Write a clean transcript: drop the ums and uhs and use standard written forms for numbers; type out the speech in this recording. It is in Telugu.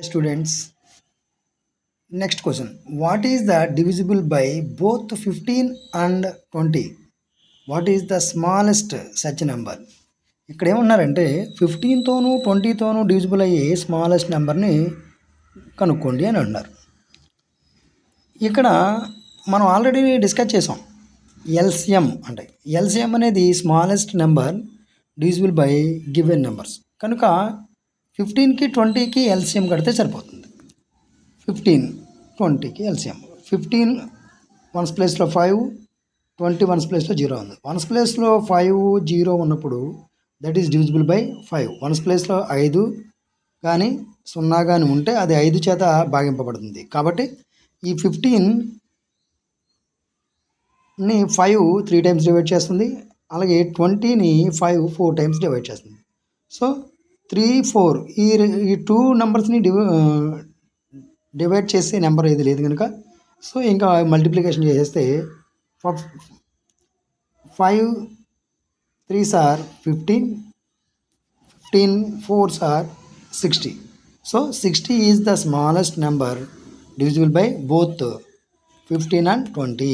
Students, next question. What is the divisible by both 15 and 20? What is the smallest such number? ఇక్కడ ఏమన్నారంటే 15తోనూ 20తోనూ డివిజిబుల్ అయ్యే స్మాలెస్ట్ నెంబర్ని కనుక్కోండి అని అన్నారు. ఇక్కడ మనం ఆల్రెడీ డిస్కస్ చేసాం. ఎల్సిఎం అంటే ఎల్సిఎం అనేది smallest number divisible by given numbers. కనుక 15కి 20కి ఎల్సిఎం కడితే సరిపోతుంది. 15 20కి ఎల్సిఎం. 15 వన్స్ ప్లేస్లో 5, 20 వన్స్ ప్లేస్లో 0 ఉంది. వన్స్ ప్లేస్లో 5 0 ఉన్నప్పుడు that is divisible by 5. Once ప్లేస్లో 5 కానీ 0 కానీ ఉంటే అది 5 చేత భాగింపబడుతుంది. కాబట్టి ఈ 15ని 5 3 టైమ్స్ డివైడ్ చేస్తుంది. అలాగే 20ని 5 4 టైమ్స్ డివైడ్ చేస్తుంది. సో 3 4 ఈ 2 నెంబర్స్ని డివైడ్ చేసే నెంబర్ ఏది లేదు కనుక సో ఇంకా మల్టిప్లికేషన్ చేసేస్తే 5 3s are 15, 15 4s are 60. So 60 is the smallest number divisible by both 15 and 20.